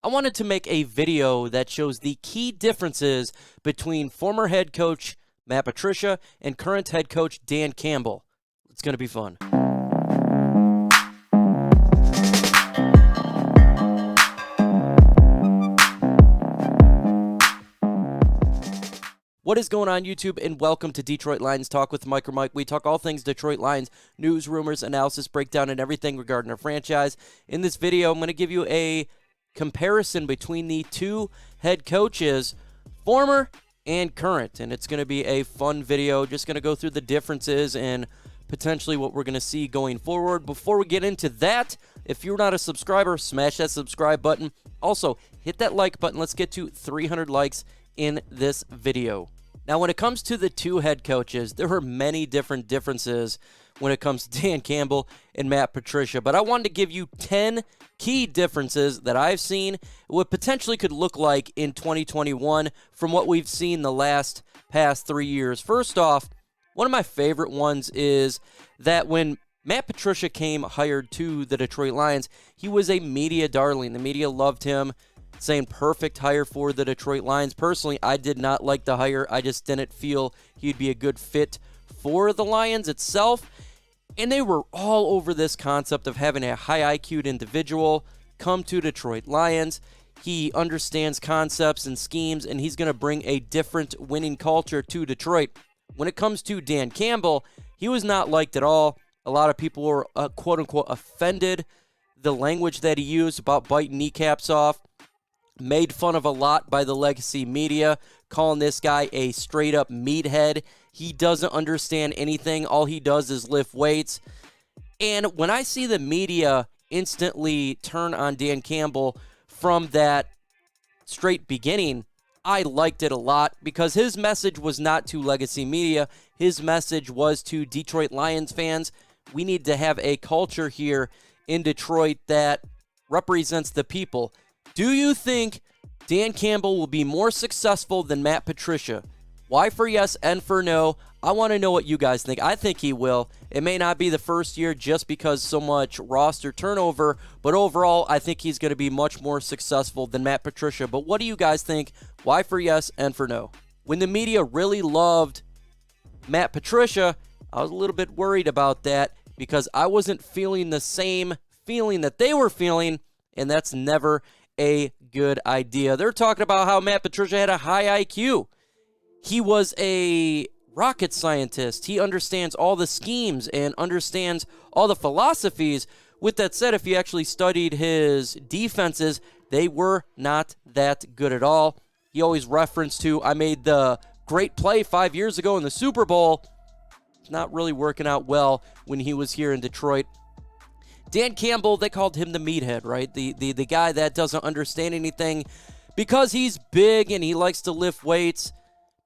I wanted to make a video that shows the key differences between former head coach Matt Patricia and current head coach Dan Campbell. It's going to be fun. What is going on, YouTube, and welcome to Detroit Lions Talk with MicroMike. We talk all things Detroit Lions, news, rumors, analysis, breakdown, and everything regarding our franchise. In this video, I'm going to give you a comparison between the two head coaches, former and current, and it's going to be a fun video. Just going to go through the differences and potentially what we're going to see going forward. Before we get into that, if you're not a subscriber, smash that subscribe button. Also, hit that like button. Let's get to 300 likes in this video. Now, when it comes to the two head coaches, there are many different differences when it comes to Dan Campbell and Matt Patricia, but I wanted to give you 10 key differences that I've seen what potentially could look like in 2021 from what we've seen the past 3 years. First off, one of my favorite ones is that when Matt Patricia came hired to the Detroit Lions, he was a media darling. The media loved him, saying perfect hire for the Detroit Lions. Personally, I did not like the hire. I just didn't feel he'd be a good fit for the Lions itself. And they were all over this concept of having a high IQ'd individual come to Detroit Lions. He understands concepts and schemes, and he's going to bring a different winning culture to Detroit. When it comes to Dan Campbell, he was not liked at all. A lot of people were, quote-unquote, offended. The language that he used about biting kneecaps off, made fun of a lot by the legacy media, calling this guy a straight-up meathead. He doesn't understand anything. All he does is lift weights. And when I see the media instantly turn on Dan Campbell from that straight beginning, I liked it a lot because his message was not to legacy media. His message was to Detroit Lions fans. We need to have a culture here in Detroit that represents the people. Do you think Dan Campbell will be more successful than Matt Patricia? Y for yes, N for no. I want to know what you guys think. I think he will. It may not be the first year just because so much roster turnover, but overall, I think he's going to be much more successful than Matt Patricia. But what do you guys think? Y for yes, N for no. When the media really loved Matt Patricia, I was a little bit worried about that because I wasn't feeling the same feeling that they were feeling, and that's never a good idea. They're talking about how Matt Patricia had a high IQ. He was a rocket scientist. He understands all the schemes and understands all the philosophies. With that said, if you actually studied his defenses, they were not that good at all. He always referenced to, I made the great play 5 years ago in the Super Bowl. It's not really working out well when he was here in Detroit. Dan Campbell, they called him the meathead, right? The guy that doesn't understand anything because he's big and he likes to lift weights.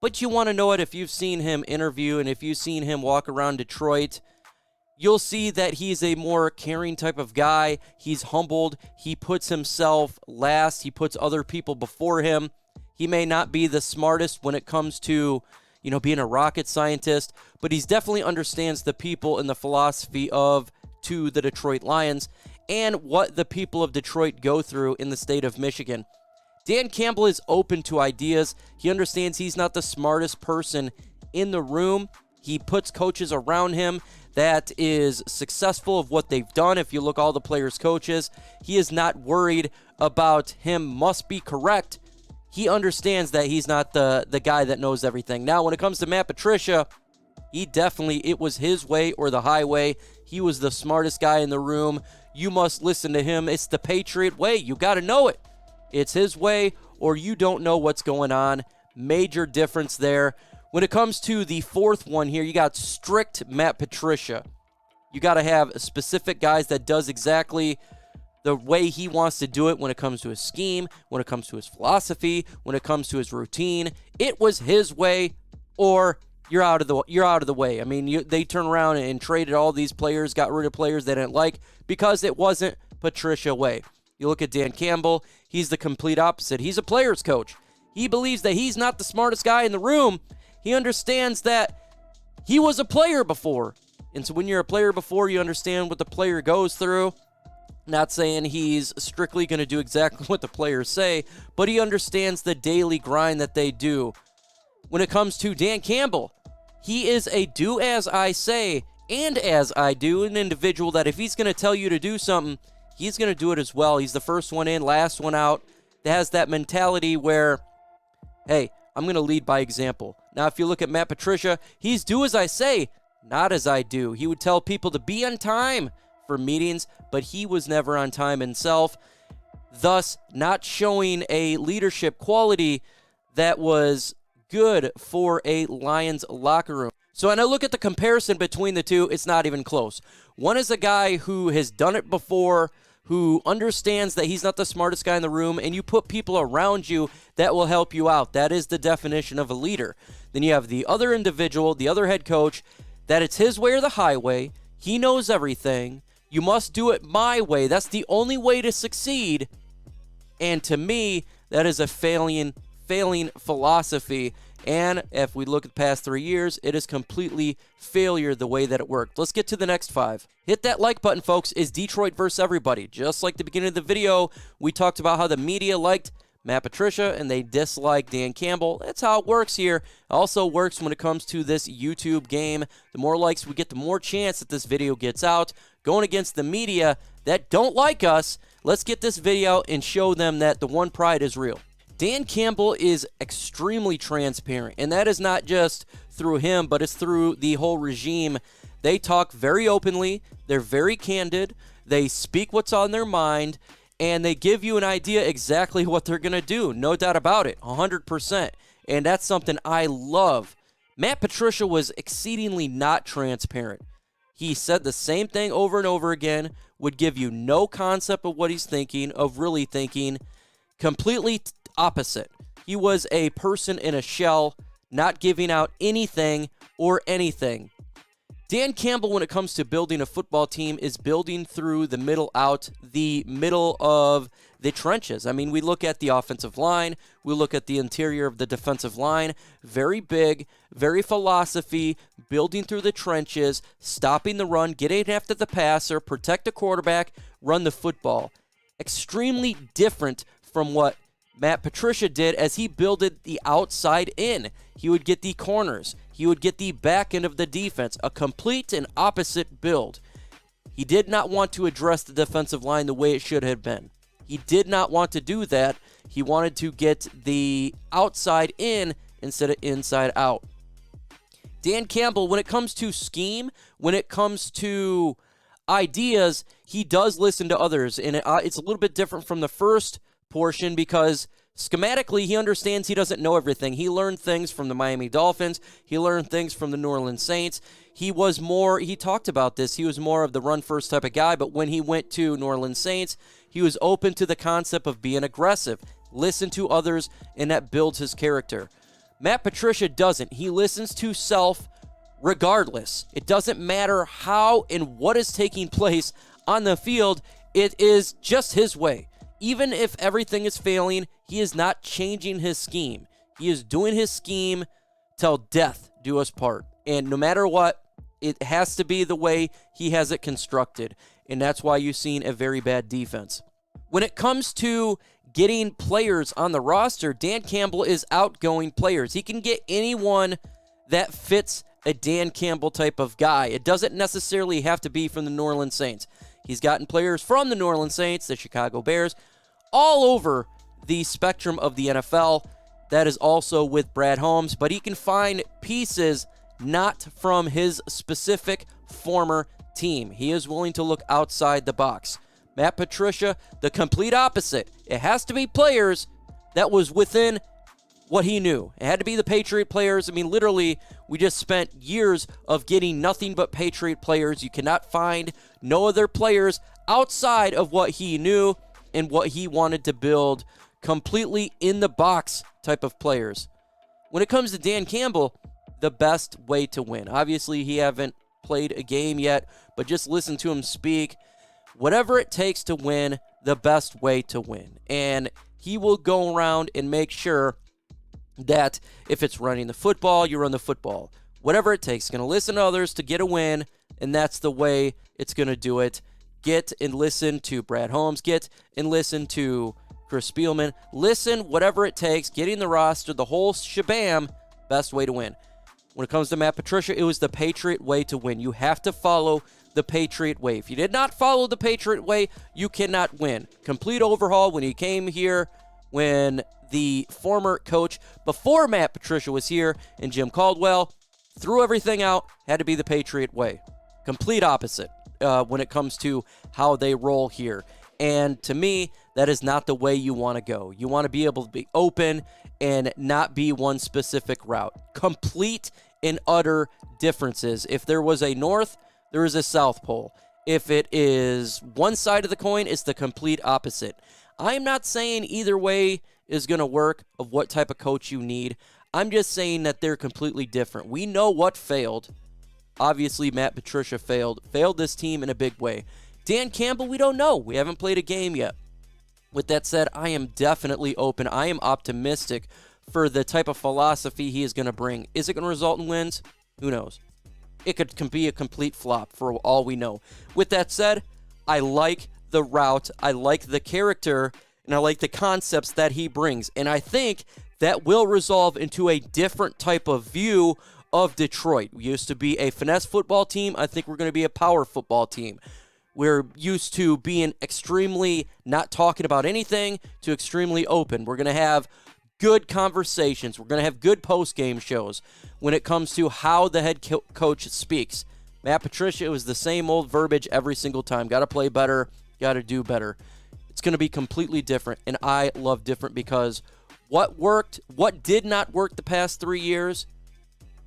But you want to know it, if you've seen him interview and if you've seen him walk around Detroit, you'll see that he's a more caring type of guy. He's humbled. He puts himself last. He puts other people before him. He may not be the smartest when it comes to, being a rocket scientist, but he definitely understands the people and the philosophy of to the Detroit Lions and what the people of Detroit go through in the state of Michigan. Dan Campbell is open to ideas. He understands he's not the smartest person in the room. He puts coaches around him that is successful of what they've done. If you look all the players' coaches, he is not worried about him must be correct. He understands that he's not the guy that knows everything. Now, when it comes to Matt Patricia, it was his way or the highway. He was the smartest guy in the room. You must listen to him. It's the Patriot way. You got to know it. It's his way or you don't know what's going on. Major difference there. When it comes to the fourth one here, you got strict Matt Patricia. You got to have specific guys that does exactly the way he wants to do it when it comes to his scheme, when it comes to his philosophy, when it comes to his routine. It was his way or you're out of the way. I mean, they turned around and traded all these players, got rid of players they didn't like because it wasn't Patricia way. You look at Dan Campbell, he's the complete opposite. He's a player's coach. He believes that he's not the smartest guy in the room. He understands that he was a player before. And so when you're a player before, you understand what the player goes through. Not saying he's strictly going to do exactly what the players say, but he understands the daily grind that they do. When it comes to Dan Campbell, he is a do as I say and as I do, an individual that if he's going to tell you to do something, he's going to do it as well. He's the first one in, last one out. That has that mentality where, hey, I'm going to lead by example. Now, if you look at Matt Patricia, he's do as I say, not as I do. He would tell people to be on time for meetings, but he was never on time himself, thus not showing a leadership quality that was good for a Lions locker room. So when I look at the comparison between the two, it's not even close. One is a guy who has done it before, who understands that he's not the smartest guy in the room, and you put people around you that will help you out. That is the definition of a leader. Then you have the other individual, the other head coach, that it's his way or the highway. He knows everything. You must do it my way. That's the only way to succeed. And to me, that is a failing philosophy. And if we look at the past 3 years, it is completely failure the way that it worked. Let's get to the next 5. Hit that like button, folks. Is Detroit versus everybody? Just like the beginning of the video, we talked about how the media liked Matt Patricia and they disliked Dan Campbell. That's how it works here. It also works when it comes to this YouTube game. The more likes we get, the more chance that this video gets out. Going against the media that don't like us, let's get this video out and show them that the one pride is real. Dan Campbell is extremely transparent, and that is not just through him, but it's through the whole regime. They talk very openly, they're very candid, they speak what's on their mind, and they give you an idea exactly what they're going to do. No doubt about it, 100%. And that's something I love. Matt Patricia was exceedingly not transparent. He said the same thing over and over again, would give you no concept of what he's thinking, of really thinking, completely opposite. He was a person in a shell, not giving out anything or anything. Dan Campbell, when it comes to building a football team, is building through the middle out, the middle of the trenches. I mean, we look at the offensive line, we look at the interior of the defensive line, very big, very philosophy, building through the trenches, stopping the run, getting after the passer, protect the quarterback, run the football. Extremely different from what Matt Patricia did as he builded the outside in. He would get the corners. He would get the back end of the defense. A complete and opposite build. He did not want to address the defensive line the way it should have been. He did not want to do that. He wanted to get the outside in instead of inside out. Dan Campbell, when it comes to scheme, when it comes to ideas, he does listen to others. And it's a little bit different from the first portion because schematically he understands he doesn't know everything. He learned things from the Miami Dolphins. He learned things from the New Orleans Saints. He talked about this, he was more of the run first type of guy, but when he went to New Orleans Saints, he was open to the concept of being aggressive. Listen to others, and that builds his character. Matt Patricia doesn't. He listens to self regardless. It doesn't matter how and what is taking place on the field. It is just his way. Even if everything is failing, he is not changing his scheme. He is doing his scheme till death do us part. And no matter what, it has to be the way he has it constructed. And that's why you've seen a very bad defense. When it comes to getting players on the roster, Dan Campbell is outgoing players. He can get anyone that fits a Dan Campbell type of guy. It doesn't necessarily have to be from the New Orleans Saints. He's gotten players from the New Orleans Saints, the Chicago Bears, all over the spectrum of the NFL. That is also with Brad Holmes, but he can find pieces not from his specific former team. He is willing to look outside the box. Matt Patricia, the complete opposite. It has to be players that was within what he knew. It had to be the Patriot players. I mean, literally, we just spent years of getting nothing but Patriot players. You cannot find no other players outside of what he knew and what he wanted to build. Completely in the box type of players. When it comes to Dan Campbell, the best way to win. Obviously, he haven't played a game yet, but just listen to him speak. Whatever it takes to win, the best way to win. And he will go around and make sure that if it's running the football, you run the football. Whatever it takes. Going to listen to others to get a win, and that's the way it's going to do it. Get and listen to Brad Holmes. Get and listen to Chris Spielman. Listen, whatever it takes, getting the roster, the whole shabam, best way to win. When it comes to Matt Patricia, it was the Patriot way to win. You have to follow the Patriot way. If you did not follow the Patriot way, you cannot win. Complete overhaul when he came here, when the former coach before Matt Patricia was here and Jim Caldwell threw everything out, had to be the Patriot way. Complete opposite when it comes to how they roll here. And to me, that is not the way you want to go. You want to be able to be open and not be one specific route. Complete and utter differences. If there was a north, there is a south pole. If it is one side of the coin, it's the complete opposite. I'm not saying either way is going to work of what type of coach you need. I'm just saying that they're completely different. We know what failed. Obviously, Matt Patricia failed this team in a big way. Dan Campbell, we don't know. We haven't played a game yet. With that said, I am definitely open. I am optimistic for the type of philosophy he is going to bring. Is it going to result in wins? Who knows? It could be a complete flop for all we know. With that said, I like the route, I like the character, and I like the concepts that he brings. And I think that will resolve into a different type of view of Detroit. We used to be a finesse football team. I think we're going to be a power football team. We're used to being extremely not talking about anything to extremely open. We're going to have good conversations. We're going to have good post-game shows when it comes to how the head coach speaks. Matt Patricia, it was the same old verbiage every single time. Got to play better, got to do better. It's going to be completely different, and I love different because what worked, what did not work the past 3 years,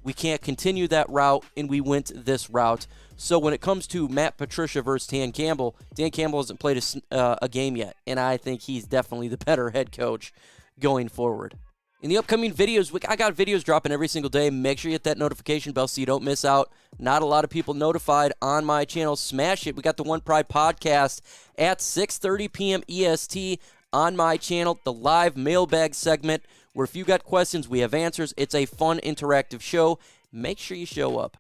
we can't continue that route, and we went this route. So when it comes to Matt Patricia versus Dan Campbell hasn't played a game yet, and I think he's definitely the better head coach going forward. In the upcoming videos, I got videos dropping every single day. Make sure you hit that notification bell so you don't miss out. Not a lot of people notified on my channel. Smash it. We got the One Pride podcast at 6:30 p.m. EST on my channel, the live mailbag segment, where if you got questions, we have answers. It's a fun, interactive show. Make sure you show up.